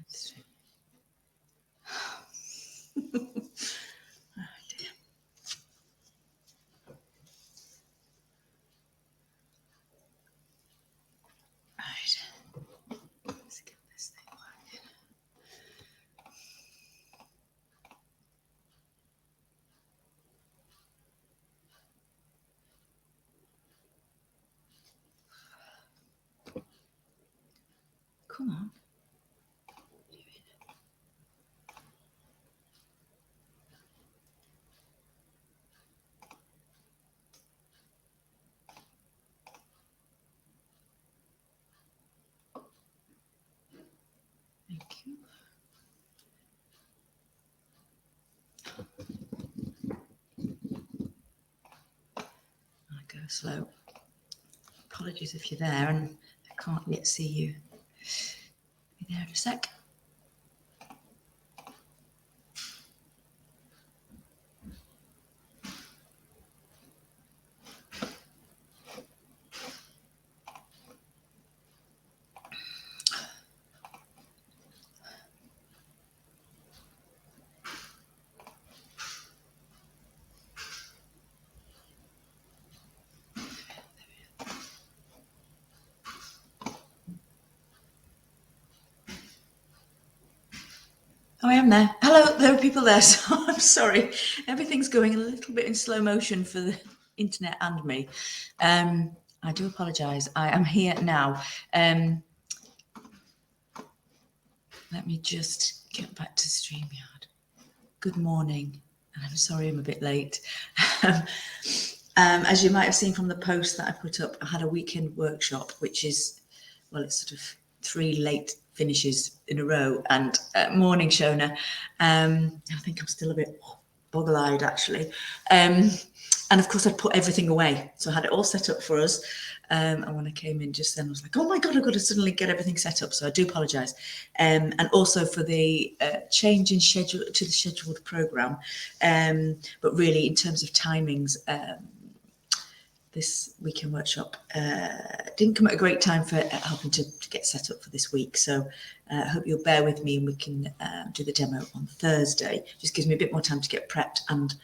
dear. Right. Let's get this thing working. Come on. Thank you. I go slow. Apologies if you're there and I can't yet see you. Be there in a sec. Oh, I am there. Hello, there are people there, so I'm sorry. Everything's going a little bit in slow motion for the internet and me. I do apologise. I am here now. Let me just get back to StreamYard. Good morning, and I'm sorry I'm a bit late. As you might have seen from the post that I put up, I had a weekend workshop, which is, well, it's sort of 3 late finishes in a row, and morning, Shona. I think I'm still a bit boggle-eyed, actually. And of course, I'd put everything away. So I had it all set up for us. And when I came in just then, I was like, oh my God, I've got to suddenly get everything set up. So I do apologise. And also for the change in schedule to the scheduled programme. But really, in terms of timings, this weekend workshop didn't come at a great time for helping to get set up for this week. So I hope you'll bear with me and we can do the demo on Thursday. Just gives me a bit more time to get prepped and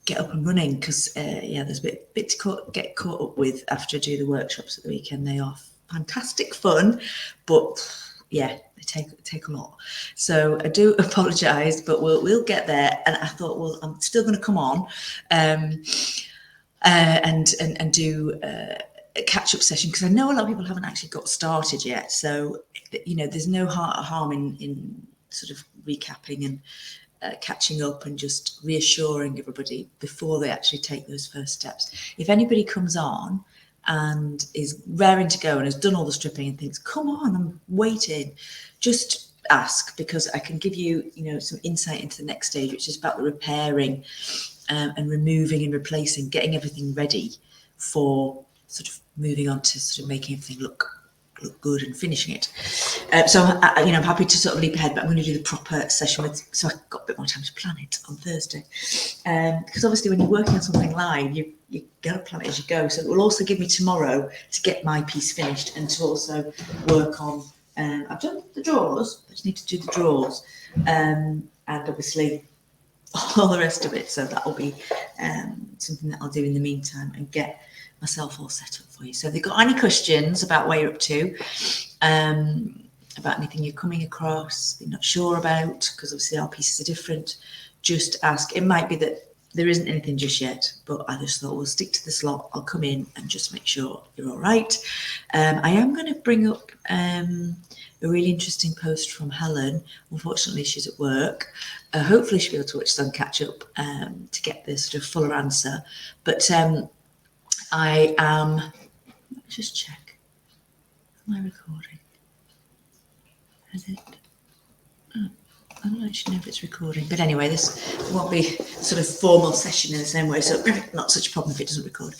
get up and running, because yeah, there's a bit to get caught up with after I do the workshops at the weekend. They are fantastic fun, but yeah, they take a lot. So I do apologise, but we'll get there. And I thought, well, I'm still going to come on and do a catch-up session, because I know a lot of people haven't actually got started yet. So you know, there's no harm in sort of recapping and catching up and just reassuring everybody before they actually take those first steps. If anybody comes on and is raring to go and has done all the stripping and thinks, come on, I'm waiting, just ask, because I can give you, you know, some insight into the next stage, which is about the repairing and removing and replacing, getting everything ready for sort of moving on to sort of making everything look good and finishing it. So you know, I'm happy to sort of leap ahead, but I'm going to do the proper session with, so I've got a bit more time to plan it on Thursday. Because obviously when you're working on something live, you got to plan it as you go. So it will also give me tomorrow to get my piece finished and to also work on, I've done the drawers, I just need to do the drawers, and obviously all the rest of it. So that will be something that I'll do in the meantime and get myself all set up for you. So if you've got any questions about where you're up to, about anything you're coming across, you're not sure about, because obviously our pieces are different, just ask. It might be that there isn't anything just yet, but I just thought we'll stick to the slot. I'll come in and just make sure you're all right. I am going to bring up a really interesting post from Helen. Unfortunately, she's at work. Hopefully she'll be able to watch some catch up to get this sort of fuller answer. But I am, let's just check. Am I recording? Is it? Oh, I don't actually know if it's recording. But anyway, this won't be sort of formal session in the same way, so not such a problem if it doesn't record.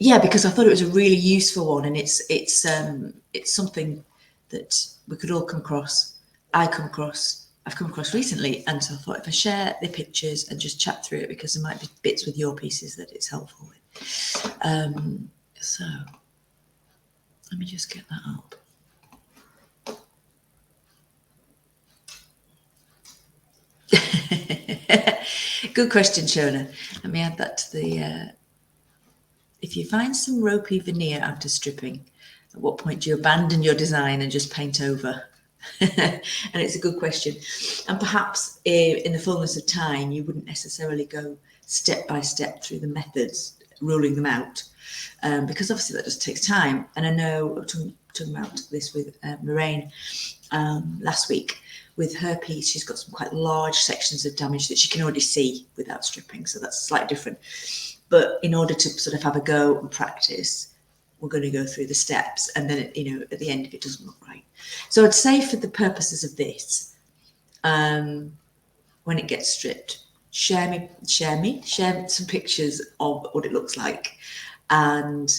Yeah, because I thought it was a really useful one, and it's something that we could all come across. I've come across recently, and so I thought if I share the pictures and just chat through it, because there might be bits with your pieces that it's helpful with. So let me just get that up. Good question, Shona. Let me add that to the, if you find some ropey veneer after stripping, at what point do you abandon your design and just paint over? And it's a good question. And perhaps in the fullness of time, you wouldn't necessarily go step by step through the methods, ruling them out, because obviously that just takes time. And I know I was talking about this with Lorraine last week. With her piece, she's got some quite large sections of damage that she can already see without stripping, so that's slightly different. But in order to sort of have a go and practice, we're going to go through the steps, and then, you know, at the end, if it doesn't look right. So I'd say for the purposes of this, when it gets stripped, share some pictures of what it looks like, and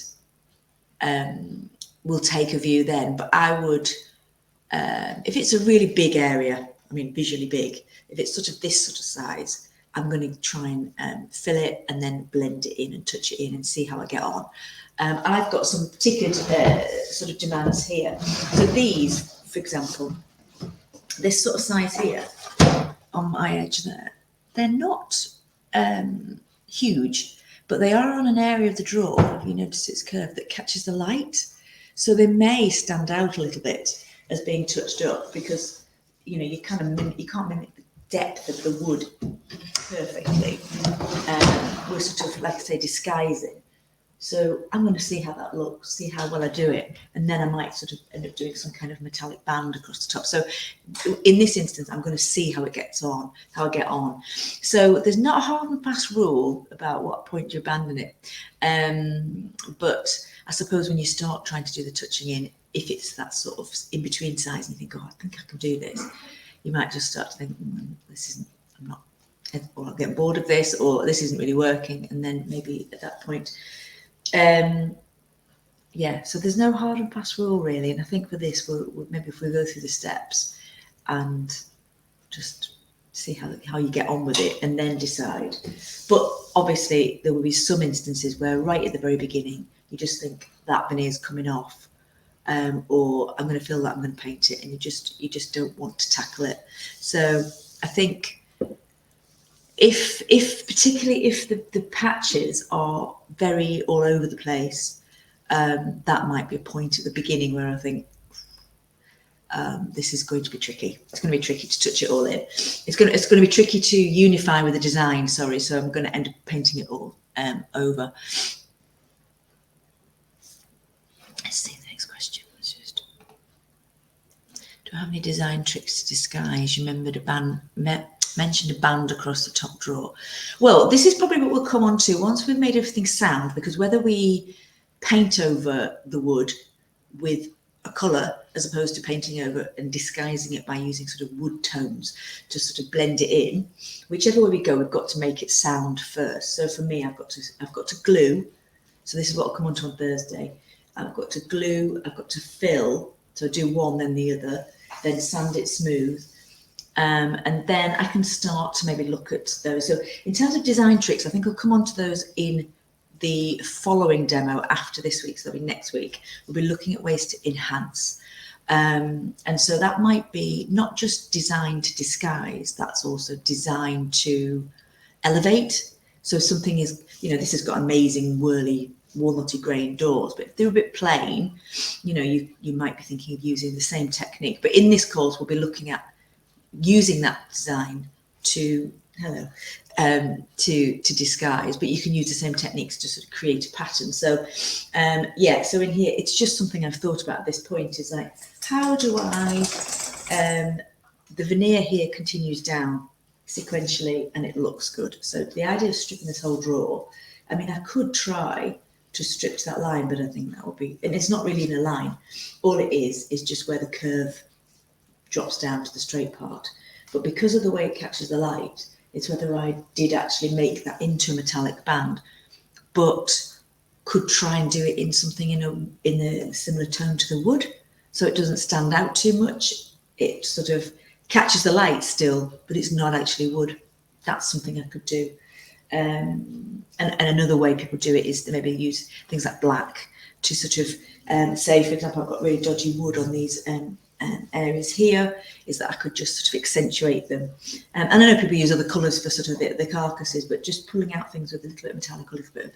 we'll take a view then. But I would, if it's a really big area, I mean, visually big, if it's sort of this sort of size, I'm going to try and fill it and then blend it in and touch it in and see how I get on. I've got some particular sort of demands here. So these, for example, this sort of size here on my edge there, they're not huge, but they are on an area of the drawer, if you notice its curve, that catches the light. So they may stand out a little bit as being touched up, because, you know, you can't mimic the depth of the wood perfectly. We're sort of, like I say, disguising. So I'm going to see how that looks, see how well I do it, and then I might sort of end up doing some kind of metallic band across the top. So in this instance, I'm going to see how it gets on, how I get on. So there's not a hard and fast rule about what point you abandon it. But I suppose when you start trying to do the touching in, if it's that sort of in between size and you think, oh, I think I can do this, you might just start to think, this isn't, I'm not, or I'm getting bored of this, or this isn't really working. And then maybe at that point, yeah, so there's no hard and fast rule really. And I think for this, we'll maybe if we go through the steps and just see how you get on with it and then decide. But obviously there will be some instances where right at the very beginning, you just think that veneer's coming off, or I'm going to fill that, I'm going to paint it, and you just don't want to tackle it. So I think if particularly if the patches are very all over the place, that might be a point at the beginning where I think this is going to be tricky. It's going to be tricky to touch it all in. It's going to be tricky to unify with the design. Sorry, so I'm going to end up painting it all over. Let's see the next question. Let's just, do I have any design tricks to disguise? You remembered mentioned a band across the top drawer. Well, this is probably what we'll come on to once we've made everything sound, because whether we paint over the wood with a colour as opposed to painting over and disguising it by using sort of wood tones to sort of blend it in, whichever way we go, we've got to make it sound first. So for me, I've got to glue. So this is what I'll come on to on Thursday. I've got to glue, I've got to fill, so do one then the other, then sand it smooth. And then I can start to maybe look at those. So in terms of design tricks, I think I'll come on to those in the following demo after this week, so that'll be next week. We'll be looking at ways to enhance. And so that might be not just designed to disguise, that's also designed to elevate. So something is, you know, this has got amazing whirly walnutty grain doors, but if they're a bit plain, you know, you might be thinking of using the same technique. But in this course, we'll be looking at using that design to to disguise, but you can use the same techniques to sort of create a pattern. So yeah, so in here it's just something I've thought about at this point, is like, how do I the veneer here continues down sequentially and it looks good. So the idea of stripping this whole drawer, I mean, I could try to strip to that line, but I think that would be, and it's not really in a line, all it is just where the curve drops down to the straight part. But because of the way it catches the light, it's whether I did actually make that into a metallic band, but could try and do it in something in a similar tone to the wood, so it doesn't stand out too much. It sort of catches the light still, but it's not actually wood. That's something I could do. And another way people do it is to maybe use things like black to sort of say, for example, I've got really dodgy wood on these areas here is that I could just sort of accentuate them. And I know people use other colours for sort of the carcasses, but just pulling out things with a little bit of metallic, a little bit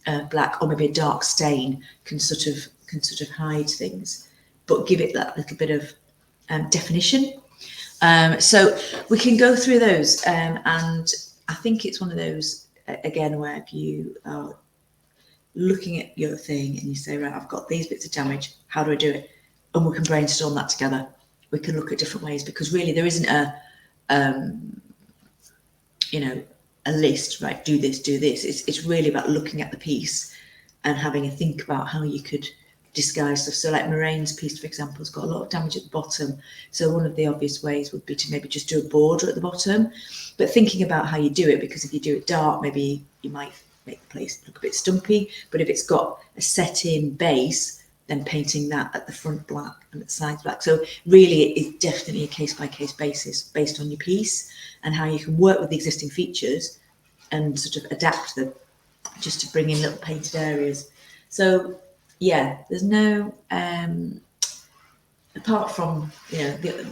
of black, or maybe a dark stain can sort of hide things, but give it that little bit of definition. So we can go through those, and I think it's one of those, again, where if you are looking at your thing and you say, right, I've got these bits of damage, how do I do it? And we can brainstorm that together. We can look at different ways, because really there isn't a list, right, do this, do this. It's really about looking at the piece and having a think about how you could disguise stuff. So like Moraine's piece, for example, has got a lot of damage at the bottom. So one of the obvious ways would be to maybe just do a border at the bottom, but thinking about how you do it, because if you do it dark, maybe you might make the place look a bit stumpy. But if it's got a set-in base, then painting that at the front black and at the sides black. So really it is definitely a case-by-case basis based on your piece and how you can work with the existing features and sort of adapt them just to bring in little painted areas. So yeah, there's no, apart from,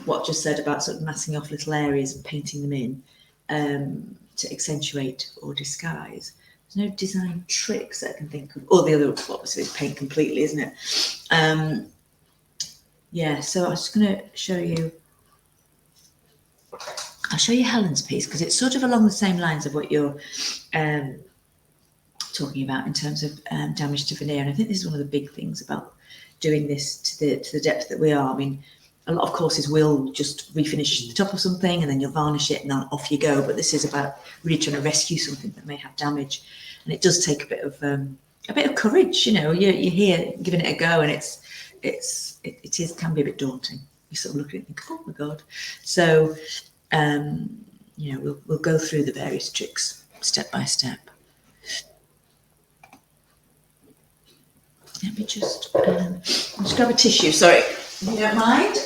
what I just said about sort of masking off little areas and painting them in to accentuate or disguise, there's no design tricks that I can think of. Or the other, obviously, is paint completely, isn't it? Yeah, so I'm just going to show you. I'll show you Helen's piece, because it's sort of along the same lines of what you're talking about in terms of damage to veneer. And I think this is one of the big things about doing this to the depth that we are. I mean, a lot of courses will just refinish the top of something and then you'll varnish it and then off you go. But this is about really trying to rescue something that may have damage, and it does take a bit of courage. You're here giving it a go, and it can be a bit daunting. You sort of look at it and think, oh my god. So we'll go through the various tricks step by step. Let me just grab a tissue, sorry, if you don't mind.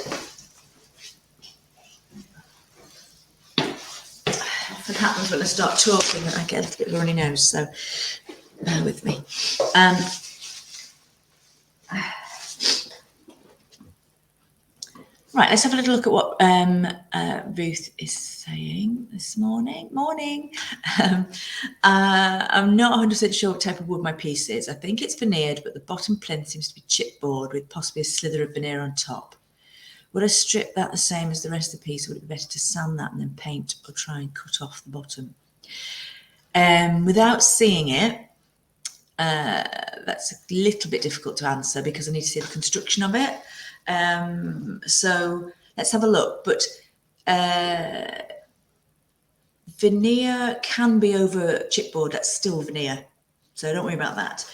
Often happens when I start talking that I get a little bit of a runny nose, so bear with me. Right, let's have a little look at what Ruth is saying this morning. I'm not 100% sure what type of wood my piece is. I think it's veneered, but the bottom plinth seems to be chipboard with possibly a slither of veneer on top. Would I strip that the same as the rest of the piece, or would it be better to sand that and then paint, or try and cut off the bottom? Without seeing it, that's a little bit difficult to answer, because I need to see the construction of it. So let's have a look. But veneer can be over chipboard, that's still veneer, so don't worry about that.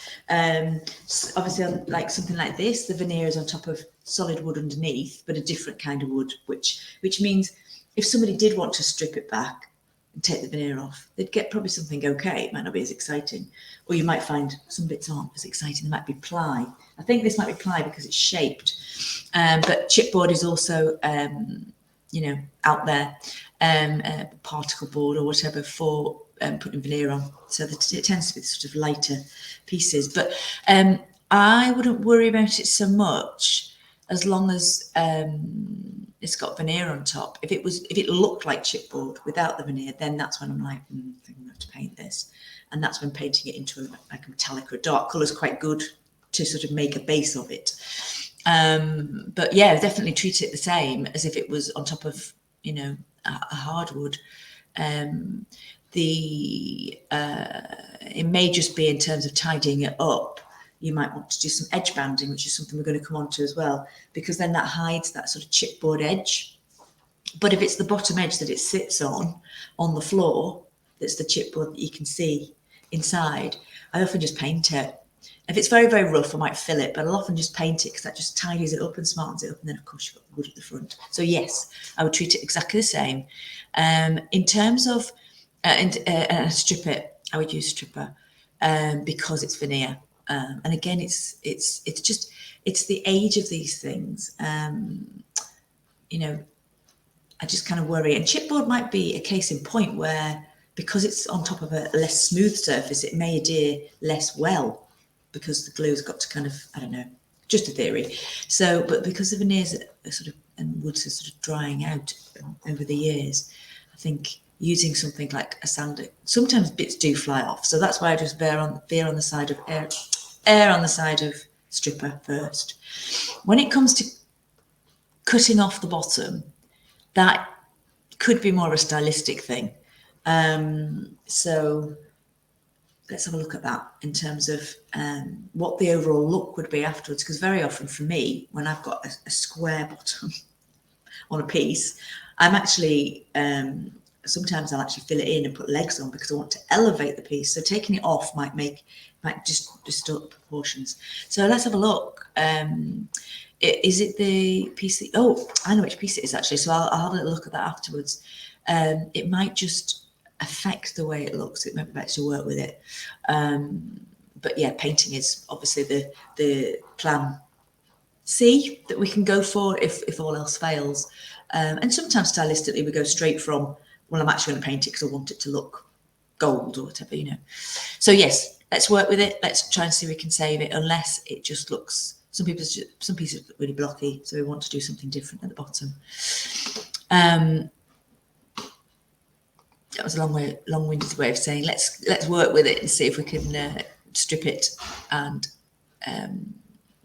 Obviously, like something like this, the veneer is on top of solid wood underneath, but a different kind of wood, which means if somebody did want to strip it back and take the veneer off, they'd get probably something okay. It might not be as exciting, or you might find some bits aren't as exciting. There might be ply. I think this might be ply because it's shaped, but chipboard is also out there, particle board or whatever for putting veneer on. So it tends to be sort of lighter pieces, but I wouldn't worry about it so much as long as it's got veneer on top. If it looked like chipboard without the veneer, then that's when I'm like, I think I'm gonna have to paint this, and that's when painting it into a metallic or a dark colour is quite good to sort of make a base of it. But yeah, definitely treat it the same as if it was on top of a hardwood. It may just be in terms of tidying it up. You might want to do some edge banding, which is something we're going to come on to as well, because then that hides that sort of chipboard edge. But if it's the bottom edge that it sits on the floor, that's the chipboard that you can see inside, I often just paint it. If it's very, very rough, I might fill it, but I'll often just paint it because that just tidies it up and smartens it up. And then, of course, you've got the wood at the front. So, yes, I would treat it exactly the same. In terms of strip it, I would use stripper because it's veneer. And again, it's the age of these things. I just kind of worry. And chipboard might be a case in point where, because it's on top of a less smooth surface, it may adhere less well, because the glue's got to kind of, I don't know, just a theory. So, but because the veneers are sort of and woods are sort of drying out over the years, I think using something like a sander, sometimes bits do fly off. So that's why I just err on the side of err on the side of stripper first. When it comes to cutting off the bottom, that could be more of a stylistic thing. So let's have a look at that in terms of what the overall look would be afterwards. Because very often for me, when I've got a square bottom on a piece, I'm actually, sometimes I'll actually fill it in and put legs on because I want to elevate the piece. So taking it off might just distort the proportions. So let's have a look. Is it the piece that, oh, I know which piece it is actually. So I'll have a look at that afterwards. It might just affect the way it looks. It might be better to work with it. But yeah, painting is obviously the plan C that we can go for if all else fails. And sometimes stylistically we go straight from, well, I'm actually going to paint it because I want it to look gold or whatever, you know. So yes, let's work with it. Let's try and see if we can save it, unless it just looks, some pieces look really blocky, so we want to do something different at the bottom. That was a long-winded way of saying let's work with it and see if we can strip it and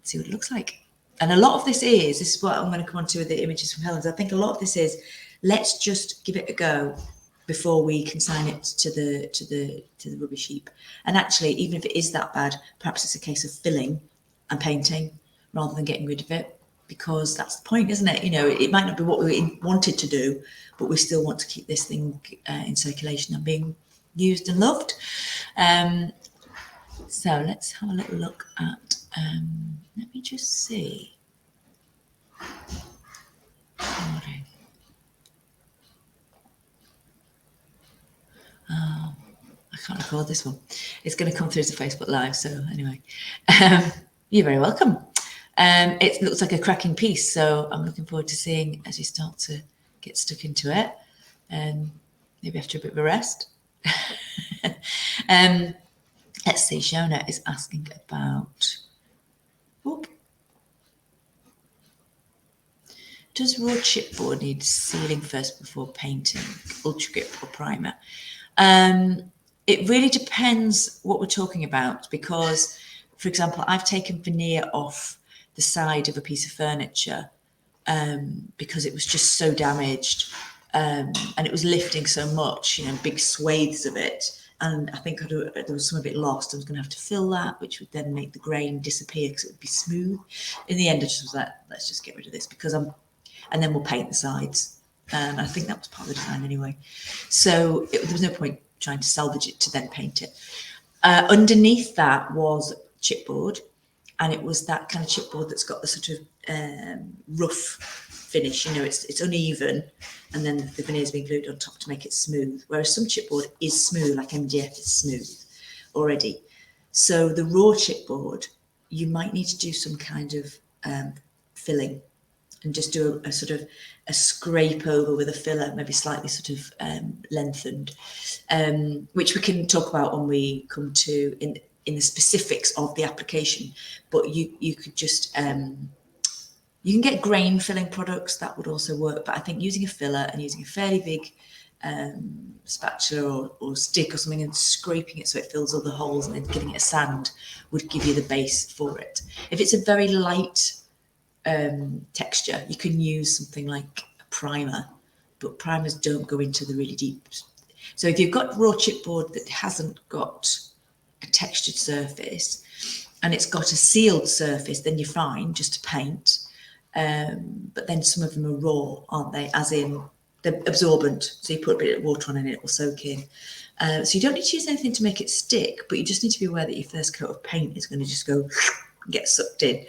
see what it looks like. And a lot of this is what I'm going to come on to with the images from Helen's. I think a lot of this is, let's just give it a go before we consign it to the rubbish heap. And actually, even if it is that bad, perhaps it's a case of filling and painting rather than getting rid of it, because that's the point, isn't it? You know, it might not be what we wanted to do, but we still want to keep this thing in circulation and being used and loved. So let's have a little look at, let me just see. Oh, I can't record this one. It's going to come through as a Facebook Live. So anyway, you're very welcome. It looks like a cracking piece, so I'm looking forward to seeing as you start to get stuck into it, and maybe after a bit of a rest. Let's see, Shona is asking about, does raw chipboard need sealing first before painting, ultra grip or primer? It really depends what we're talking about, because, for example, I've taken veneer off the side of a piece of furniture because it was just so damaged, and it was lifting so much, you know, big swathes of it. And I think there was some of it lost. I was going to have to fill that, which would then make the grain disappear because it would be smooth. In the end, I just was like, let's just get rid of this, because and then we'll paint the sides. I think that was part of the design anyway. So there was no point trying to salvage it to then paint it. Underneath that was chipboard, and it was that kind of chipboard that's got the sort of rough finish. You know, it's uneven, and then the veneer's been glued on top to make it smooth. Whereas some chipboard is smooth, like MDF is smooth already. So the raw chipboard, you might need to do some kind of filling, and just do a sort of a scrape over with a filler, maybe slightly sort of lengthened, which we can talk about when we come to in the specifics of the application. But you could just you can get grain filling products that would also work, but I think using a filler and using a fairly big spatula or stick or something and scraping it so it fills all the holes and then giving it a sand would give you the base for it. If it's a very light texture, you can use something like a primer, but primers don't go into the really deep. So if you've got raw chipboard that hasn't got a textured surface and it's got a sealed surface, then you're fine just to paint. But then some of them are raw, aren't they? As in, they're absorbent. So you put a bit of water on and it will soak in. So you don't need to use anything to make it stick, but you just need to be aware that your first coat of paint is going to just go and get sucked in.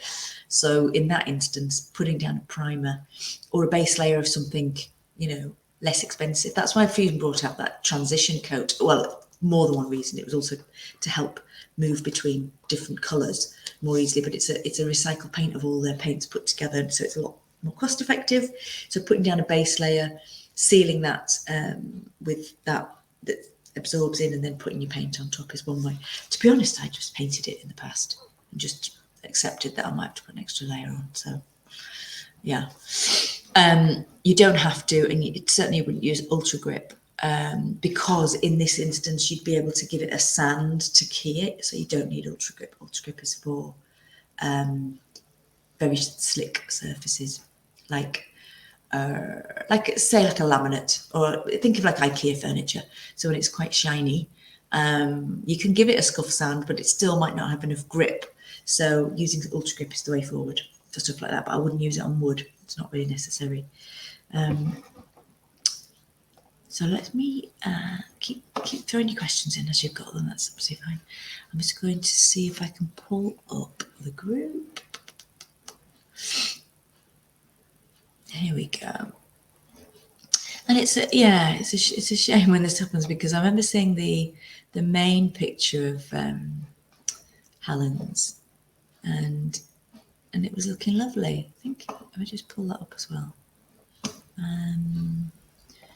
So in that instance, putting down a primer or a base layer of something, you know, less expensive. That's why Fusion brought out that transition coat. Well, more than one reason. It was also to help move between different colours more easily, but it's a recycled paint of all their paints put together, so it's a lot more cost effective. So putting down a base layer, sealing that with that absorbs in, and then putting your paint on top is one way. To be honest, I just painted it in the past and just accepted that I might have to put an extra layer on. So yeah, You don't have to, and you certainly wouldn't use Ultra Grip, because in this instance you'd be able to give it a sand to key it, so you don't need Ultra Grip. Ultra Grip is for very slick surfaces, like say like a laminate, or think of like IKEA furniture. So when it's quite shiny, you can give it a scuff sand, but it still might not have enough grip. So using Ultra Grip is the way forward for stuff like that, but I wouldn't use it on wood. It's not really necessary. So let me keep throwing your questions in as you've got them. That's absolutely fine. I'm just going to see if I can pull up the group. Here we go. And it's a shame when this happens, because I remember seeing the main picture of Helen's, and it was looking lovely. I think let me just pull that up as well.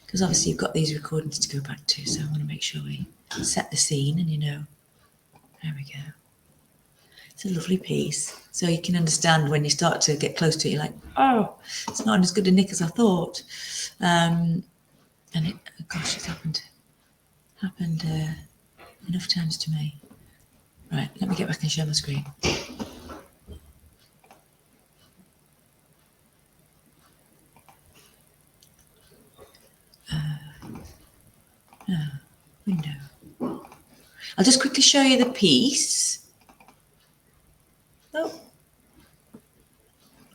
Because obviously you've got these recordings to go back to, so I want to make sure we set the scene, and there we go. It's a lovely piece. So you can understand when you start to get close to it, you're like, oh, it's not as good a nick as I thought. And it, gosh, it's happened enough times to me. Right, let me get back and share my screen. Window. I'll just quickly show you the piece. Oh,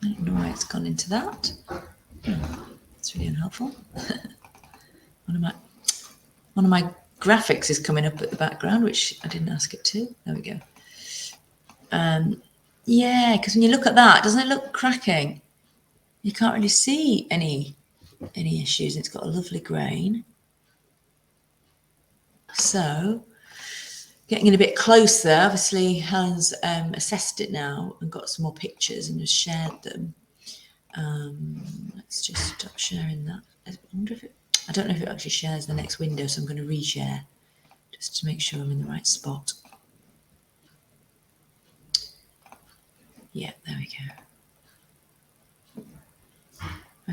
I don't know why it's gone into that. It's really unhelpful. One of my graphics is coming up at the background, which I didn't ask it to. There we go. Yeah, because when you look at that, doesn't it look cracking? You can't really see any issues. It's got a lovely grain. So, getting in a bit closer, obviously Helen's assessed it now and got some more pictures and has shared them. Let's just stop sharing that. I don't know if it actually shares the next window, so I'm going to reshare just to make sure I'm in the right spot. Yeah, there we go.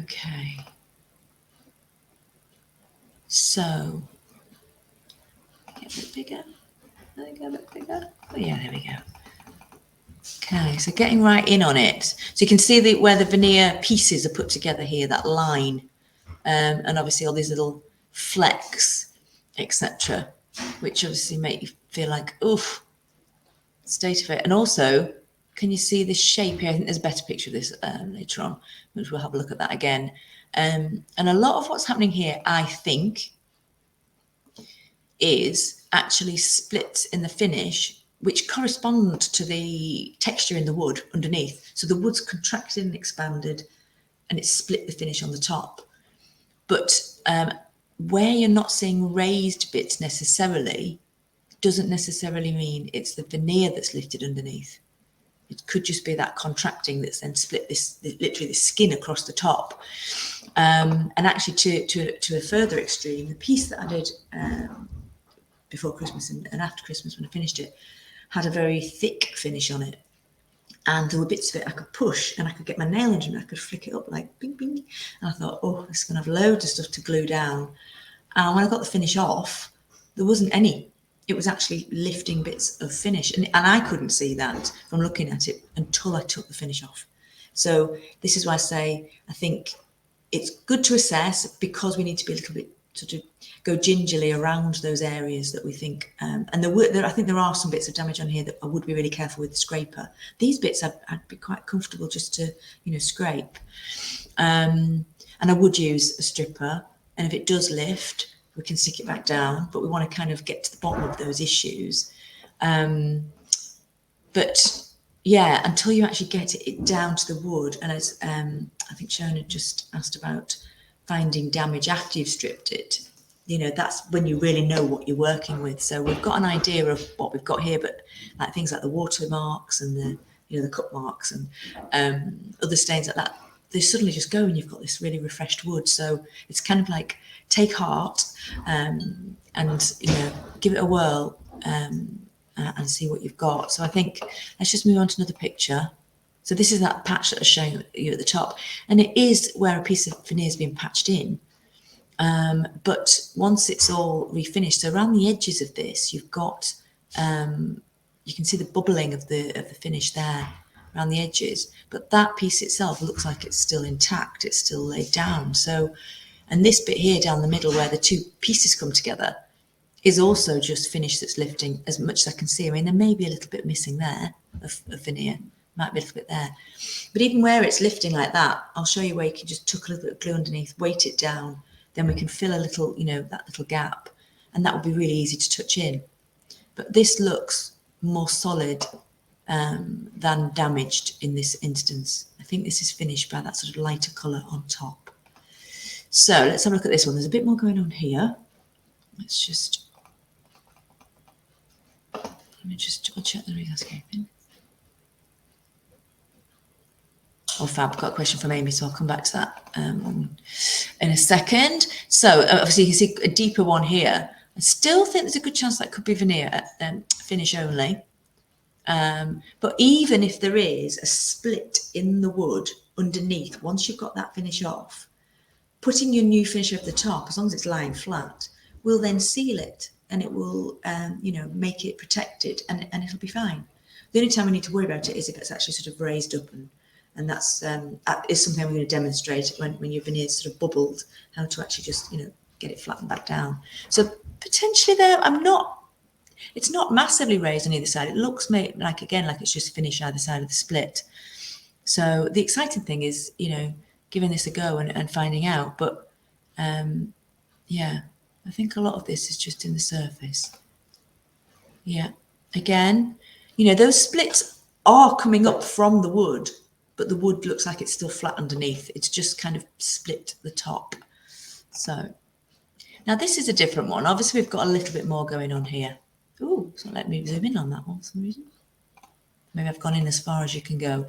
Okay. So, get a bit bigger. There we go, a bit bigger. Oh yeah, there we go. Okay, so getting right in on it. So you can see where the veneer pieces are put together here, that line, and obviously all these little flecks, etc., which obviously make you feel like, oof, state of it. And also, can you see this shape here? I think there's a better picture of this later on, which we'll have a look at that again. And a lot of what's happening here, I think, is actually splits in the finish, which correspond to the texture in the wood underneath. So the wood's contracted and expanded, and it's split the finish on the top. But where you're not seeing raised bits necessarily, doesn't necessarily mean it's the veneer that's lifted underneath. It could just be that contracting that's then split literally the skin across the top. And actually, to a further extreme, the piece that I did before Christmas and after Christmas when I finished it had a very thick finish on it. And there were bits of it I could push, and I could get my nail into it, and I could flick it up like bing, bing. And I thought, oh, this is going to have loads of stuff to glue down. And when I got the finish off, there wasn't any. It was actually lifting bits of finish. And I couldn't see that from looking at it until I took the finish off. So this is why I say I think it's good to assess, because we need to be a little bit sort of go gingerly around those areas that we think, and I think there are some bits of damage on here that I would be really careful with the scraper. These bits I'd be quite comfortable just to, scrape. And I would use a stripper, and if it does lift, we can stick it back down, but we want to kind of get to the bottom of those issues. But yeah, until you actually get it down to the wood, and as I think Sharon had just asked about finding damage after you've stripped it, that's when you really know what you're working with. So we've got an idea of what we've got here, but like things like the watermarks and the cut marks and other stains like that, they suddenly just go and you've got this really refreshed wood. So it's kind of like take heart and give it a whirl and see what you've got. So I think let's just move on to another picture. So this is that patch that I was showing you at the top, and it is where a piece of veneer has been patched in. But once it's all refinished, so around the edges of this, you've got, you can see the bubbling of the finish there around the edges, but that piece itself looks like it's still intact, it's still laid down. So, and this bit here down the middle where the two pieces come together is also just finish that's lifting as much as I can see. I mean, there may be a little bit missing there of veneer, might be a little bit there. But even where it's lifting like that, I'll show you where you can just tuck a little bit of glue underneath, weight it down, then we can fill a little, you know, that little gap, and that will be really easy to touch in. But this looks more solid than damaged in this instance. I think this is finished by that sort of lighter colour on top. So let's have a look at this one. There's a bit more going on here. Let's just, let me just double check the re-landscaping. Oh, fab, got a question from Amy, so I'll come back to that in a second. So obviously you can see a deeper one here. I still think there's a good chance that could be veneer, finish only. But even if there is a split in the wood underneath, once you've got that finish off, putting your new finish over the top, as long as it's lying flat, will then seal it, and it will, you know, make it protected, and it'll be fine. The only time we need to worry about it is if it's actually sort of raised up, and that's is something I'm going to demonstrate when your veneer's sort of bubbled, how to actually just, you know, get it flattened back down. So potentially there, it's not massively raised on either side. It looks like, again, like it's just finished either side of the split. So the exciting thing is, you know, giving this a go and finding out. But yeah, I think a lot of this is just in the surface. Yeah, again, you know, those splits are coming up from the wood, but the wood looks like it's still flat underneath. It's just kind of split the top. So now this is a different one. Obviously, we've got a little bit more going on here. Ooh, it's not letting me zoom in on that one for some reason. Maybe I've gone in as far as you can go.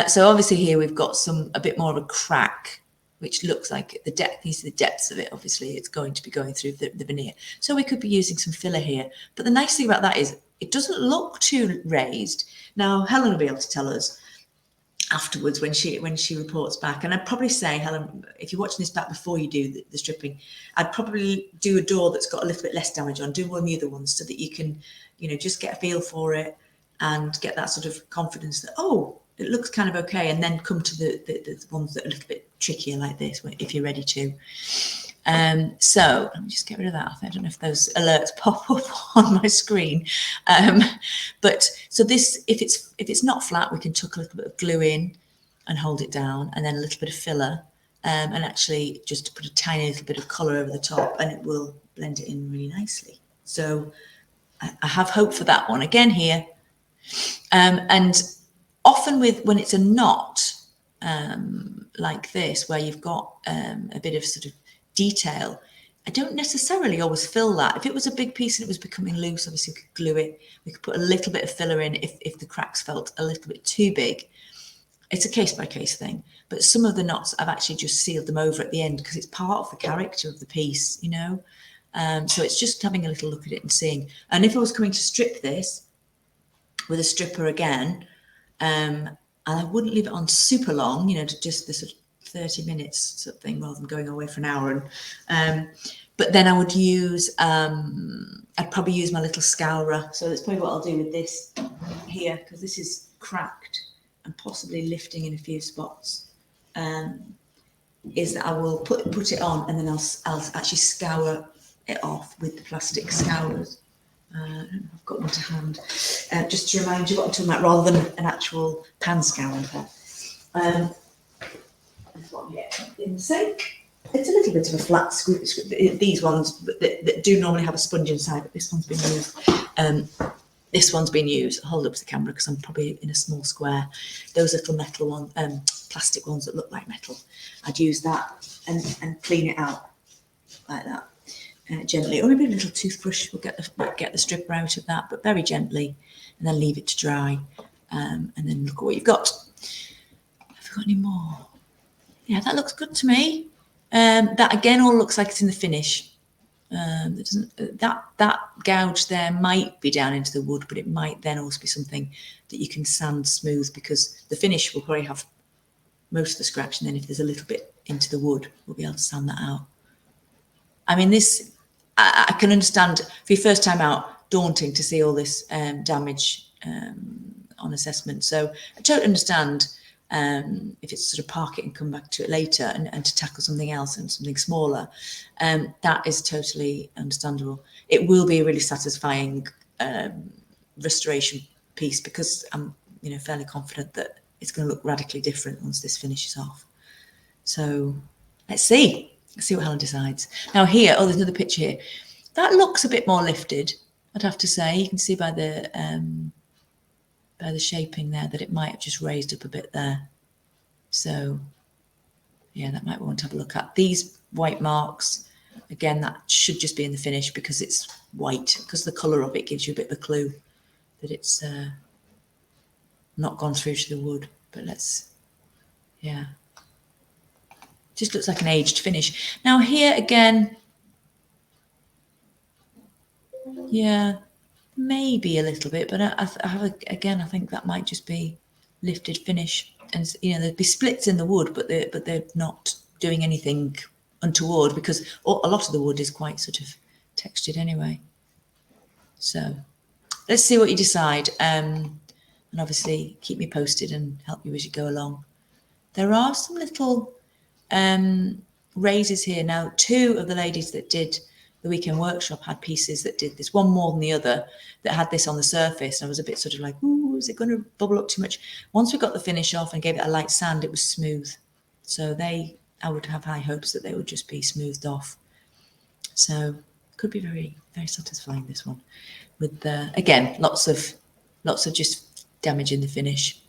So obviously here we've got a bit more of a crack, which looks like the depth, you see the depths of it, obviously it's going to be going through the veneer. So we could be using some filler here. But the nice thing about that is it doesn't look too raised. Now, Helen will be able to tell us afterwards when she reports back. And I'd probably say, Helen, if you're watching this back before you do the stripping, I'd probably do a door that's got a little bit less damage on, do one of the other ones so that you can, you know, just get a feel for it and get that sort of confidence that, oh, it looks kind of okay, and then come to the ones that are a little bit trickier like this if you're ready to. So let me just get rid of that. I don't know if those alerts pop up on my screen. But so this, if it's not flat, we can tuck a little bit of glue in and hold it down, and then a little bit of filler, and actually just put a tiny little bit of colour over the top, and it will blend it in really nicely. So I have hope for that one again here. And often when it's a knot like this, where you've got a bit of sort of detail, I don't necessarily always fill that. If it was a big piece and it was becoming loose, obviously we could glue it. We could put a little bit of filler in if the cracks felt a little bit too big. It's a case-by-case thing. But some of the knots, I've actually just sealed them over at the end because it's part of the character of the piece, you know. So it's just having a little look at it and seeing. And if I was coming to strip this with a stripper again, and I wouldn't leave it on super long, you know, to just the sort of 30 minutes sort of thing, rather than going away for an hour. And but then I would use, I'd probably use my little scourer. So that's probably what I'll do with this here, because this is cracked and possibly lifting in a few spots. Is that I will put it on, and then I'll actually scour it off with the plastic scourers. I've got one to hand, just to remind you what I'm talking about, rather than an actual pan scourer. This one here in the sink. It's a little bit of a flat scoop. These ones that do normally have a sponge inside, but this one's been used. This one's been used. I'll hold up to the camera because I'm probably in a small square. Those little metal ones, plastic ones that look like metal, I'd use that and clean it out like that. Gently, or maybe a little toothbrush will get the stripper out of that, but very gently, and then leave it to dry, and then look at what you've got. Have I got any more? Yeah, that looks good to me. That again all looks like it's in the finish. That gouge there might be down into the wood, but it might then also be something that you can sand smooth, because the finish will probably have most of the scratch, and then if there's a little bit into the wood, we'll be able to sand that out. I mean, this, I can understand for your first time out, daunting to see all this damage on assessment. So I totally understand if it's sort of park it and come back to it later, and to tackle something else and something smaller. That is totally understandable. It will be a really satisfying restoration piece, because I'm fairly confident that it's going to look radically different once this finishes off. So let's see what Helen decides. Now here, there's another picture here. That looks a bit more lifted, I'd have to say. You can see by the shaping there that it might have just raised up a bit there. So yeah, that might want to have a look at. These white marks, again, that should just be in the finish because it's white, because the colour of it gives you a bit of a clue that it's not gone through to the wood. But yeah. Just looks like an aged finish. Now here again, yeah, maybe a little bit, but I think that might just be lifted finish. And there'd be splits in the wood, but they're not doing anything untoward, because a lot of the wood is quite sort of textured anyway. So let's see what you decide, and obviously keep me posted and help you as you go along. There are some little raises here. Now, two of the ladies that did the weekend workshop had pieces that did this, one more than the other, that had this on the surface. I was a bit sort of like, ooh, is it going to bubble up too much? Once we got the finish off and gave it a light sand, it was smooth. So I would have high hopes that they would just be smoothed off. So could be very, very satisfying, this one, with again, lots of just damage in the finish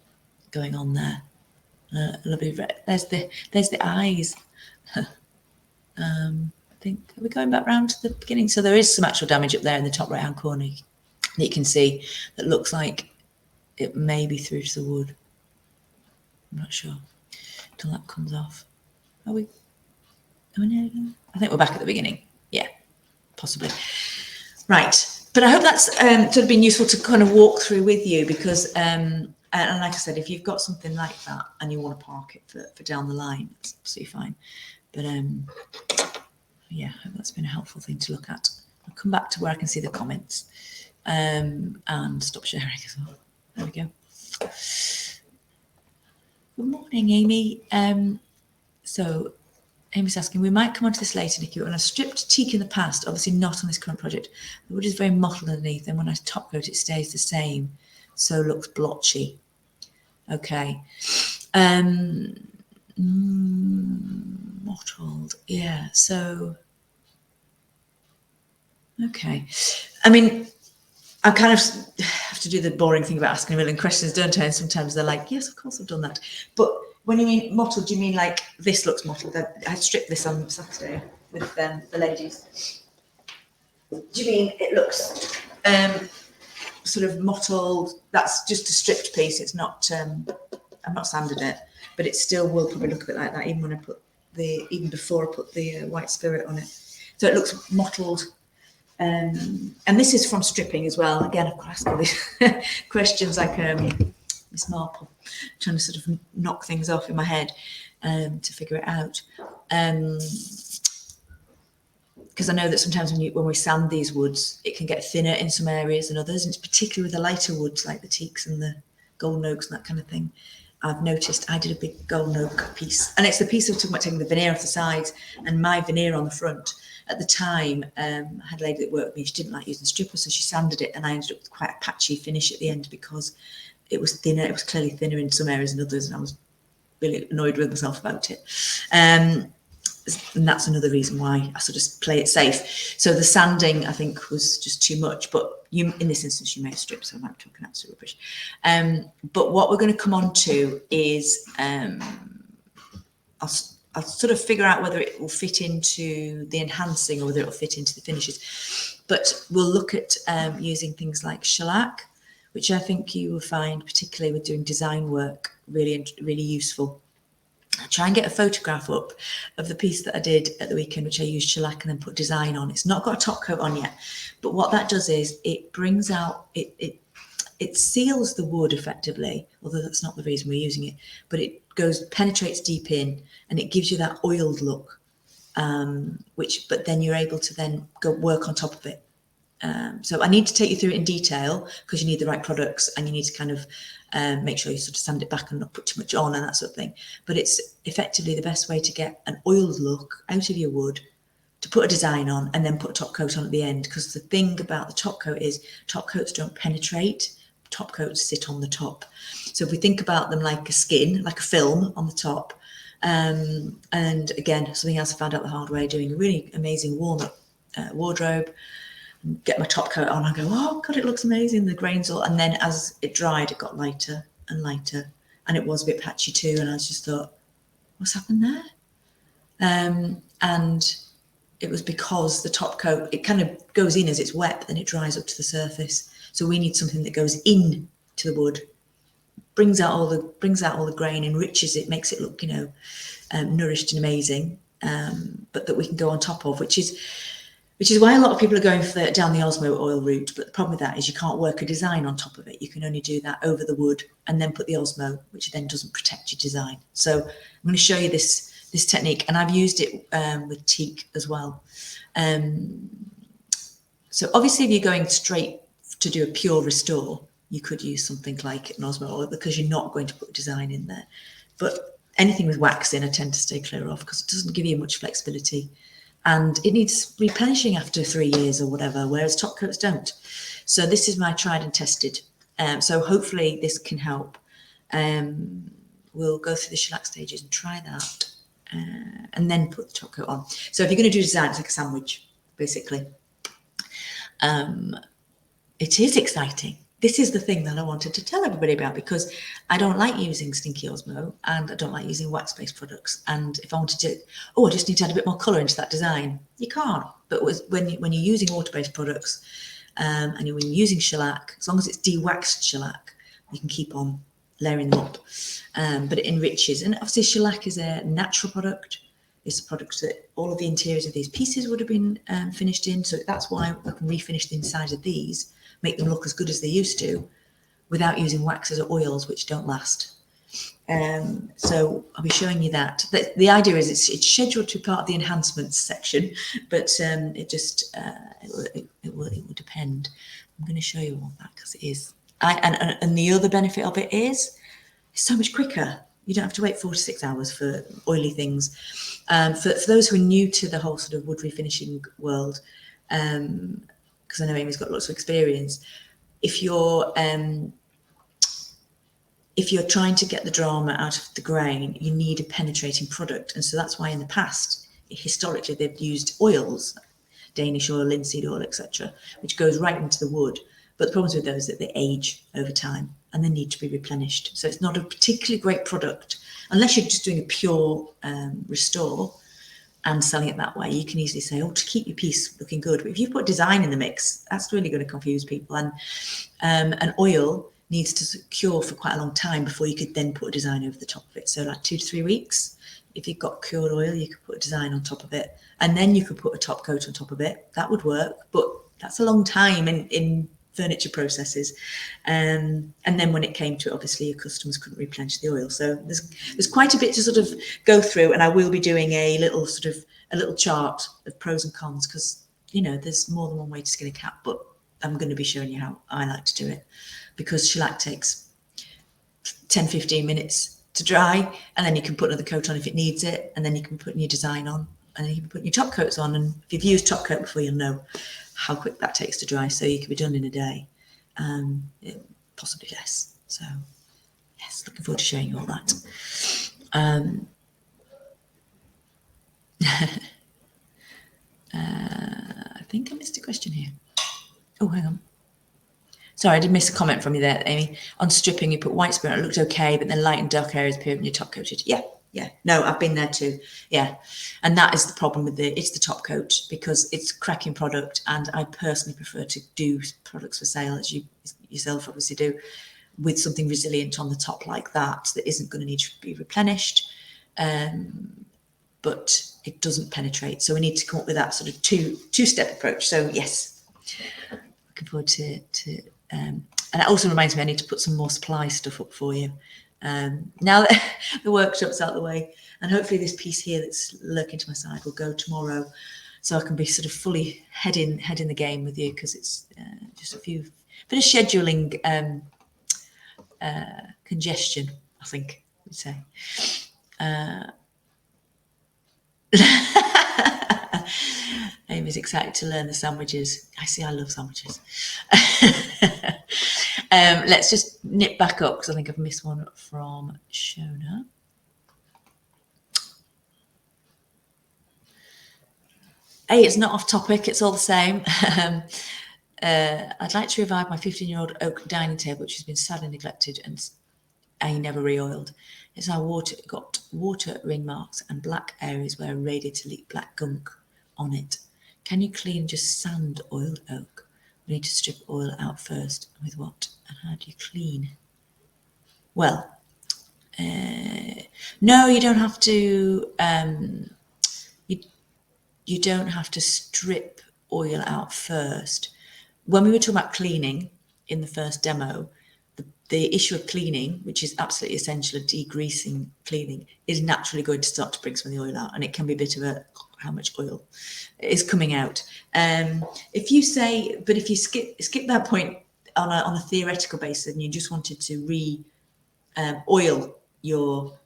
going on there. Lovely. There's the eyes. I think, are we going back round to the beginning? So there is some actual damage up there in the top right hand corner that you can see that looks like it may be through to the wood. I'm not sure until that comes off. Are we? I think we're back at the beginning. Yeah, possibly. Right. But I hope that's sort of been useful to kind of walk through with you, because and like I said, if you've got something like that and you want to park it for down the line, it's absolutely fine. But yeah, I hope that's been a helpful thing to look at. I'll come back to where I can see the comments and stop sharing as well. There we go. Good morning, Amy. So Amy's asking, we might come on to this later, Nikki, on a stripped teak in the past, obviously not on this current project. The wood is very mottled underneath, and when I top coat, it stays the same, so looks blotchy. Okay. Mottled, yeah, so, okay. I mean, I kind of have to do the boring thing about asking a million questions, don't I? And sometimes they're like, yes, of course I've done that. But when you mean mottled, do you mean like this looks mottled? I stripped this on Saturday with the ladies. Do you mean it looks sort of mottled? That's just a stripped piece. It's not, I've not sanded it, but it still will probably look a bit like that, even when I put even before I put the white spirit on it. So it looks mottled. And this is from stripping as well. Again, I've got to ask all these questions like Miss Marple, trying to sort of knock things off in my head to figure it out. Because I know that sometimes when we sand these woods, it can get thinner in some areas than others, and it's particularly with the lighter woods like the teaks and the golden oaks and that kind of thing. I've noticed I did a big golden oak piece, and it's the piece of taking the veneer off the sides and my veneer on the front. At the time, I had a lady that worked with me. She didn't like using stripper, so she sanded it, and I ended up with quite a patchy finish at the end because it was thinner. It was clearly thinner in some areas than others, and I was really annoyed with myself about it. And that's another reason why I sort of play it safe. So the sanding, I think, was just too much. But in this instance, you may have stripped, so I might be talking absolute rubbish. But what we're going to come on to is I'll sort of figure out whether it will fit into the enhancing or whether it will fit into the finishes. But we'll look at using things like shellac, which I think you will find, particularly with doing design work, really useful. try and get a photograph up of the piece that I did at the weekend, which I used shellac and then put design on. It's not got a top coat on yet, but what that does is it brings out, it seals the wood effectively, although that's not the reason we're using it, but it penetrates deep in and it gives you that oiled look, but then you're able to then go work on top of it. So I need to take you through it in detail because you need the right products and you need to kind of make sure you sort of sand it back and not put too much on and that sort of thing. But it's effectively the best way to get an oiled look out of your wood, to put a design on and then put a top coat on at the end. Because the thing about the top coat is top coats don't penetrate, top coats sit on the top. So if we think about them like a skin, like a film on the top, and again, something else I found out the hard way, doing a really amazing walnut wardrobe, get my top coat on, I go, oh God, it looks amazing. The grains all, and then as it dried, it got lighter and lighter, and it was a bit patchy too. And I just thought, what's happened there? And it was because the top coat, it kind of goes in as it's wet, but then it dries up to the surface. So we need something that goes in to the wood, brings out all the grain, enriches it, makes it look, nourished and amazing, but that we can go on top of, which is why a lot of people are going down the Osmo oil route. But the problem with that is you can't work a design on top of it. You can only do that over the wood and then put the Osmo, which then doesn't protect your design. So I'm going to show you this technique, and I've used it with teak as well. So obviously if you're going straight to do a pure restore, you could use something like an Osmo oil because you're not going to put design in there. But anything with wax in, I tend to stay clear of because it doesn't give you much flexibility. And it needs replenishing after 3 years or whatever, whereas top coats don't. So this is my tried and tested. So hopefully this can help. We'll go through the shellac stages and try that, and then put the top coat on. So if you're going to do design, it's like a sandwich, basically. It is exciting. This is the thing that I wanted to tell everybody about, because I don't like using stinky Osmo and I don't like using wax-based products. And if I wanted to, I just need to add a bit more colour into that design, you can't. But when you're using water-based products and when you're using shellac, as long as it's de-waxed shellac, you can keep on layering them up. But it enriches. And obviously shellac is a natural product. It's a product that all of the interiors of these pieces would have been finished in. So that's why I can refinish the inside of these, make them look as good as they used to, without using waxes or oils, which don't last. So I'll be showing you that. The idea is it's scheduled to be part of the enhancements section, but it will depend. I'm going to show you all that because it is. And the other benefit of it is it's so much quicker. You don't have to wait 4 to 6 hours for oily things. For those who are new to the whole sort of wood refinishing world, because I know Amy's got lots of experience, if you're trying to get the drama out of the grain, you need a penetrating product. And so that's why in the past, historically, they've used oils, Danish oil, linseed oil, etc., which goes right into the wood. But the problems with those is that they age over time and they need to be replenished. So it's not a particularly great product. Unless you're just doing a pure restore and selling it that way, you can easily say, to keep your piece looking good. But if you put design in the mix, that's really going to confuse people. And an oil needs to cure for quite a long time before you could then put a design over the top of it. So like 2 to 3 weeks. If you've got cured oil, you could put a design on top of it. And then you could put a top coat on top of it. That would work. But that's a long time in furniture processes. And then when it came to it, obviously your customers couldn't replenish the oil. So there's quite a bit to sort of go through, and I will be doing a little chart of pros and cons, because there's more than one way to skin a cat, but I'm going to be showing you how I like to do it, because shellac takes 10-15 minutes to dry, and then you can put another coat on if it needs it, and then you can put your design on, and then you can put your top coats on. And if you've used top coat before, you'll know how quick that takes to dry. So you can be done in a day, possibly less. So yes, looking forward to showing you all that. I think I missed a question here. Oh, hang on. Sorry, I did miss a comment from you there, Amy. On stripping, you put white spirit, it looked okay, but then light and dark areas appeared when you top coated. Yeah. No, I've been there too. Yeah. And that is the problem with it's the top coat, because it's cracking product. And I personally prefer to do products for sale, as you yourself obviously do, with something resilient on the top like that isn't going to need to be replenished. but it doesn't penetrate. So we need to come up with that sort of two-step approach. So yes, looking forward to and it also reminds me I need to put some more supply stuff up for you. Now that the workshop's out the way, and hopefully this piece here that's lurking to my side will go tomorrow, so I can be sort of fully head in the game with you, because it's just a bit of scheduling congestion, I think we'd say. Amy's excited to learn the sandwiches. I love sandwiches. Let's just nip back up, because I think I've missed one from Shona. Hey, it's not off topic, it's all the same. I'd like to revive my 15-year-old oak dining table, which has been sadly neglected and never re-oiled. It's now got water ring marks and black areas where a radiator leaked black gunk on it. Can you clean just sand oiled oak? We need to strip oil out first. With what? And how do you clean? Well, no, you don't have to. You don't have to strip oil out first. When we were talking about cleaning in the first demo, the issue of cleaning, which is absolutely essential, degreasing cleaning, is naturally going to start to bring some of the oil out, and it can be a bit of how much oil is coming out. If you skip that point on a theoretical basis, and you just wanted to oil your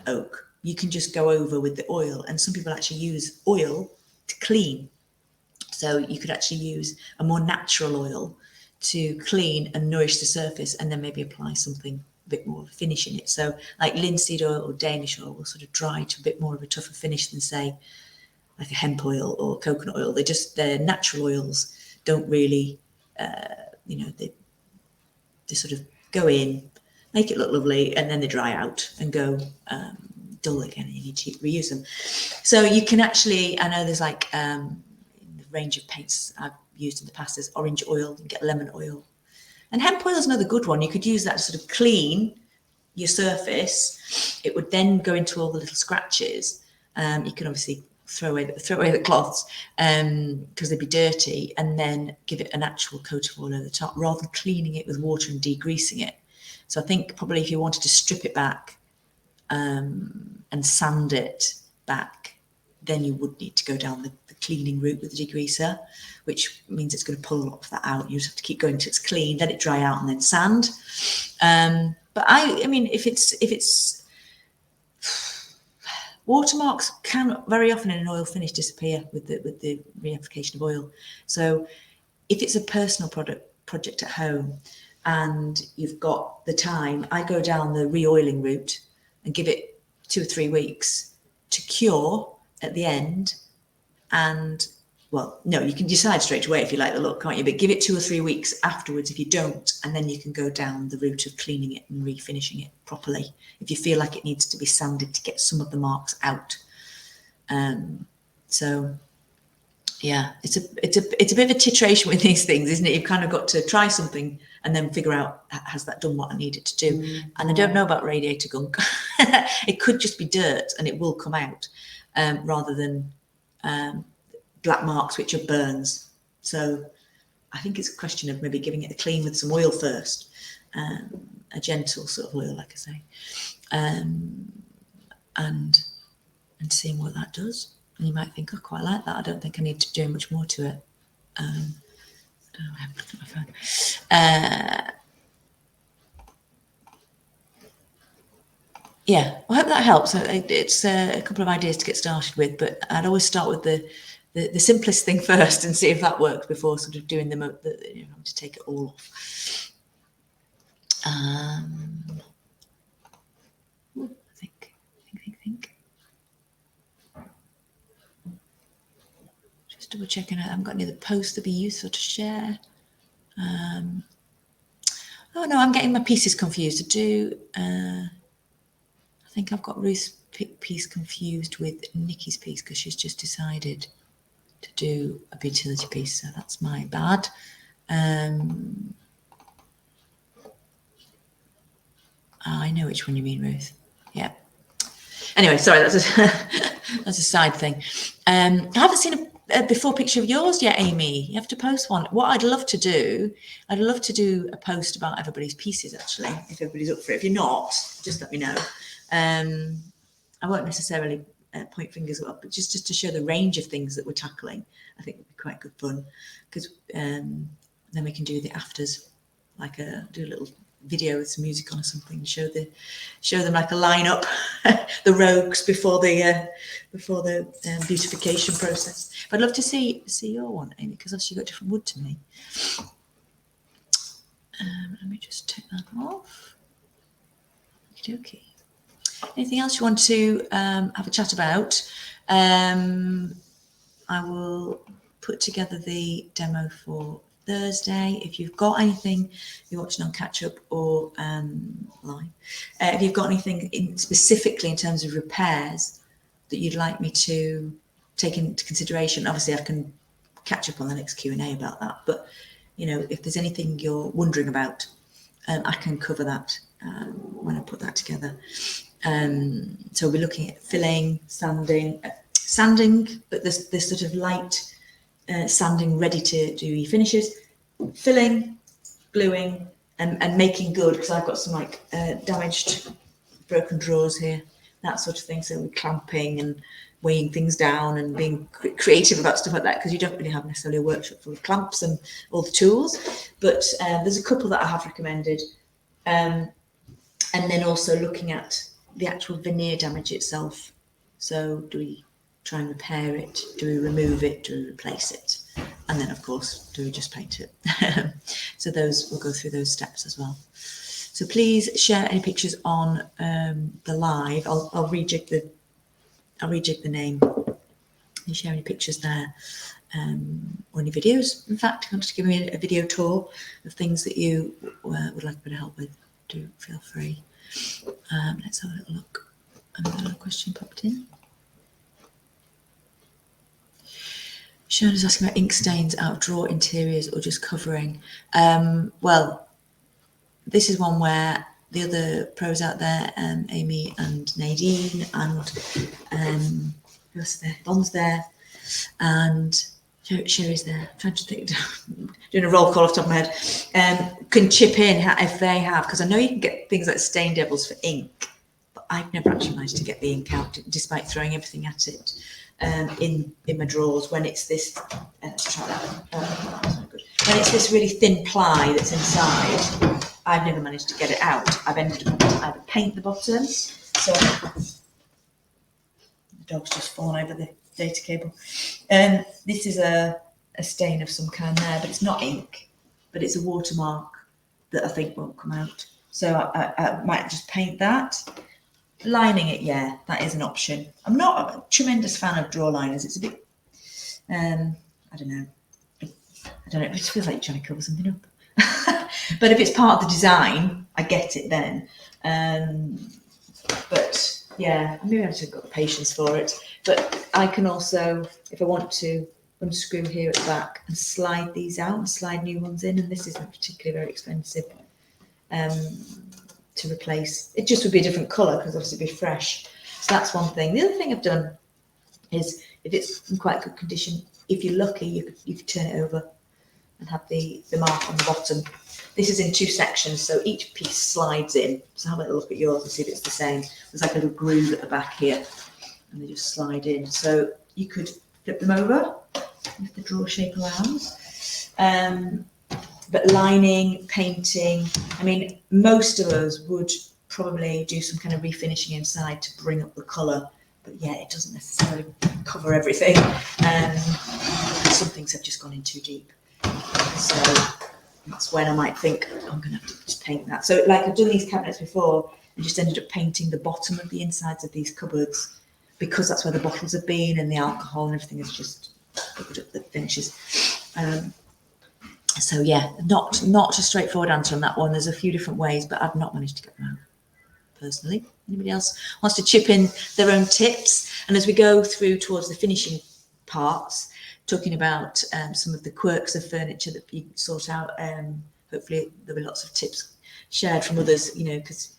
oak, you can just go over with the oil, and some people actually use oil to clean. So you could actually use a more natural oil to clean and nourish the surface, and then maybe apply something a bit more of a finish in it. So like linseed oil or Danish oil will sort of dry to a bit more of a tougher finish than, say, like a hemp oil or coconut oil. They're natural oils, don't really, they sort of go in, make it look lovely, and then they dry out and go dull again, and you need to reuse them. So you can actually, I know there's like the range of paints I've used in the past, there's orange oil, you can get lemon oil. And hemp oil is another good one. You could use that to sort of clean your surface. It would then go into all the little scratches. You can obviously throw away the cloths because they'd be dirty, and then give it an actual coat of oil over the top, rather than cleaning it with water and degreasing it. So I think probably if you wanted to strip it back and sand it back, then you would need to go down the cleaning route with the degreaser, which means it's going to pull a lot of that out. You just have to keep going till it's clean, let it dry out, and then sand. But I mean, if it's watermarks can very often in an oil finish disappear with the reapplication of oil. So if it's a personal project at home and you've got the time, I go down the re-oiling route and give it 2 or 3 weeks to cure at the end. And well, no, you can decide straight away if you like the look, can't you? But give it 2 or 3 weeks afterwards if you don't, and then you can go down the route of cleaning it and refinishing it properly if you feel like it needs to be sanded to get some of the marks out. So yeah, it's a bit of a titration with these things, isn't it? You've kind of got to try something and then figure out, has that done what I need it to do? Mm-hmm. And I don't know about radiator gunk. It could just be dirt and it will come out, rather than black marks, which are burns. So I think it's a question of maybe giving it a clean with some oil first, a gentle sort of oil, like I say, and seeing what that does. And you might think, I quite like that. I don't think I need to do much more to it. I don't know, I haven't looked at my phone. Yeah, I hope that helps. It's a couple of ideas to get started with, but I'd always start with the simplest thing first and see if that works before sort of doing them, to take it all off. Think. Just double checking I haven't got any other posts that'd be useful to share. Oh no, I'm getting my pieces confused. I think I've got Ruth's piece confused with Nikki's piece because she's just decided to do a utility piece, so that's my bad. I know which one you mean, Ruth. Yeah. Anyway, sorry, that's a side thing. I haven't seen a before picture of yours yet, Amy. You have to post one. What I'd love to do a post about everybody's pieces, actually, if everybody's up for it. If you're not, just let me know. I won't necessarily point fingers up, but just to show the range of things that we're tackling, I think would be quite good fun, because then we can do the afters, like do a little video with some music on or something, show them like a lineup, the rogues before the beautification process. But I'd love to see your one, Amy, because obviously you've got different wood to me. Let me just take that off. Okay. Anything else you want to have a chat about? I will put together the demo for Thursday. If you've got anything you're watching on catch up or live, if you've got anything specifically in terms of repairs that you'd like me to take into consideration, obviously I can catch up on the next Q&A about that. But if there's anything you're wondering about, I can cover that when I put that together. So we'll be looking at filling, sanding, but this sort of light sanding ready to do e-finishes, filling, gluing, and making good, because I've got some damaged, broken drawers here, that sort of thing. So we're clamping and weighing things down and being creative about stuff like that, because you don't really have necessarily a workshop full of clamps and all the tools. But there's a couple that I have recommended. And then also looking at the actual veneer damage itself. So do we try and repair it? Do we remove it? Do we replace it? And then, of course, do we just paint it? So we'll go through those steps as well. So please share any pictures on the live. I'll rejig the name. You share any pictures there or any videos. In fact, if you want to give me a video tour of things that you would like a bit of help with, do feel free. Let's have a little look. Another question popped in. Sean is asking about ink stains out of drawer interiors or just covering. Well, this is one where the other pros out there, Amy and Nadine, and who else is there? Don's there, and Sherry's there. I'm trying to think, doing a roll call off the top of my head. Can chip in if they have, because I know you can get things like stain devils for ink, but I've never actually managed to get the ink out, despite throwing everything at it in my drawers. When it's this, let's try that. That's not good. When it's this really thin ply that's inside, I've never managed to get it out. I've ended up either paint the bottom, so the dog's just fallen over the data cable. This is a stain of some kind there, but it's not ink, but it's a watermark that I think won't come out. So I might just paint that. Lining it, yeah, that is an option. I'm not a tremendous fan of draw liners. It's a bit, I don't know. It just feels like you're trying to cover something up. But if it's part of the design, I get it then. But yeah, maybe I've just got the patience for it. But I can also, if I want to, unscrew here at the back and slide these out and slide new ones in. And this isn't particularly very expensive to replace. It just would be a different colour because obviously it'd be fresh. So that's one thing. The other thing I've done is, if it's in quite good condition, if you're lucky, you could turn it over and have the mark on the bottom. This is in two sections, so each piece slides in. So have a look at yours and see if it's the same. There's like a little groove at the back here, and they just slide in. So you could flip them over if the drawer shape allows. But lining, painting, I mean, most of us would probably do some kind of refinishing inside to bring up the colour. But yeah, it doesn't necessarily cover everything. Some things have just gone in too deep. So that's when I might think, oh, I'm going to have to just paint that. So like I've done these cabinets before and just ended up painting the bottom of the insides of these cupboards, because that's where the bottles have been and the alcohol and everything has just covered up the finishes. So yeah, not a straightforward answer on that one. There's a few different ways, but I've not managed to get them out personally. Anybody else wants to chip in their own tips? And as we go through towards the finishing parts, talking about some of the quirks of furniture that you sort out, hopefully there'll be lots of tips shared from others, because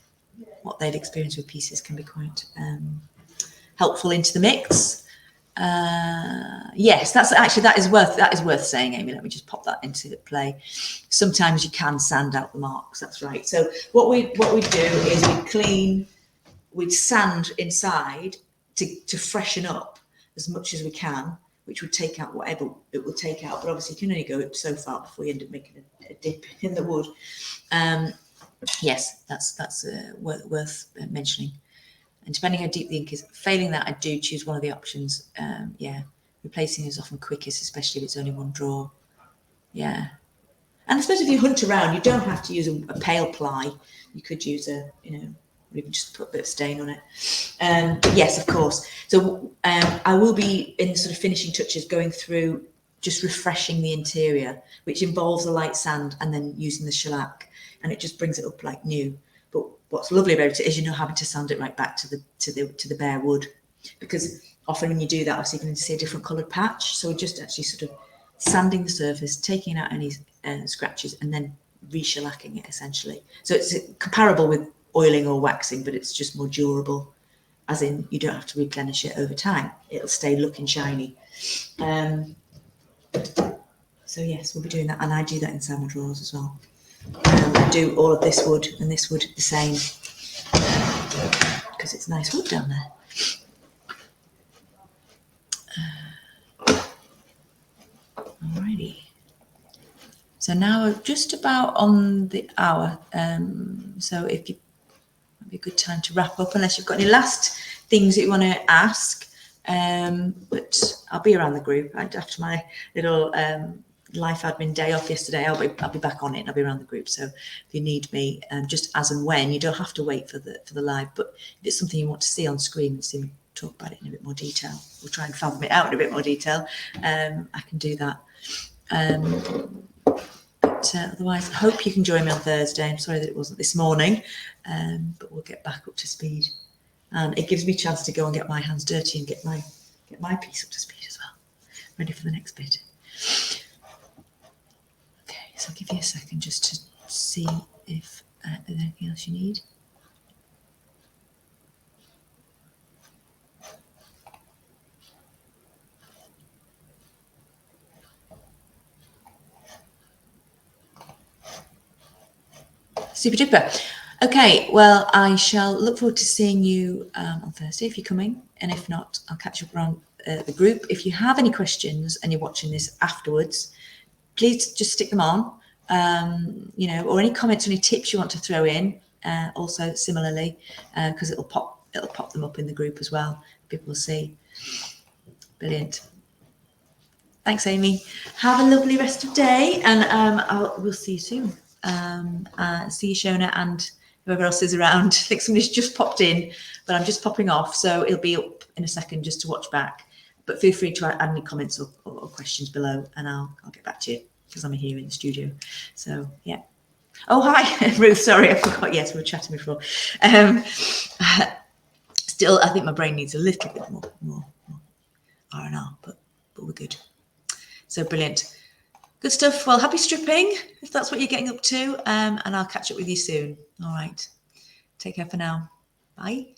what they've experienced with pieces can be quite helpful into the mix. Yes, that is worth saying, Amy. Let me just pop that into play. Sometimes you can sand out the marks. That's right. So what we do is we'd sand inside to freshen up as much as we can, which would take out whatever it will take out. But obviously, you can only go so far before you end up making a dip in the wood. Yes, that's worth mentioning. And depending how deep the ink is, failing that, I do choose one of the options. Yeah, replacing is often quickest, especially if it's only one draw. Yeah. And I suppose if you hunt around, you don't have to use a pale ply. You could use or even just put a bit of stain on it. But yes, of course. So I will be in sort of finishing touches going through just refreshing the interior, which involves a light sand and then using the shellac, and it just brings it up like new. But what's lovely about it is you're not having to sand it right back to the bare wood, because often when you do that, obviously you're going to see a different coloured patch. So we're just actually sort of sanding the surface, taking out any scratches, and then re-shellacking it essentially. So it's comparable with oiling or waxing, but it's just more durable, as in you don't have to replenish it over time. It'll stay looking shiny. So yes, we'll be doing that, and I do that inside my drawers as well. I do all of this wood and this wood the same, because it's nice wood down there. Alrighty. So now we're just about on the hour. So if you, might be a good time to wrap up, unless you've got any last things that you want to ask. But I'll be around the group after my little life admin day off yesterday. I'll be back on it. And I'll be around the group. So if you need me, just as and when, you don't have to wait for the live. But if it's something you want to see on screen and see me talk about it in a bit more detail, we'll try and fathom it out in a bit more detail. I can do that. But otherwise, I hope you can join me on Thursday. I'm sorry that it wasn't this morning, but we'll get back up to speed. And it gives me a chance to go and get my hands dirty and get my piece up to speed as well. Ready for the next bit. Okay, so I'll give you a second just to see if there's anything else you need. Super duper. Okay, well, I shall look forward to seeing you on Thursday if you're coming, and if not, I'll catch up around the group. If you have any questions and you're watching this afterwards, please just stick them on, or any comments or any tips you want to throw in. Also, similarly, because it'll pop them up in the group as well. People will see. Brilliant. Thanks, Amy. Have a lovely rest of the day, and we'll see you soon. See you, Shona, and whoever else is around. I think somebody's just popped in, but I'm just popping off, so it'll be up in a second just to watch back. But feel free to add any comments or questions below, and I'll get back to you because I'm here in the studio. So yeah. Oh, hi, Ruth. Sorry, I forgot. Yes, we were chatting before. Still, I think my brain needs a little bit more R&R, but we're good. So brilliant. Good stuff. Well, happy stripping, if that's what you're getting up to. And I'll catch up with you soon. All right. Take care for now. Bye.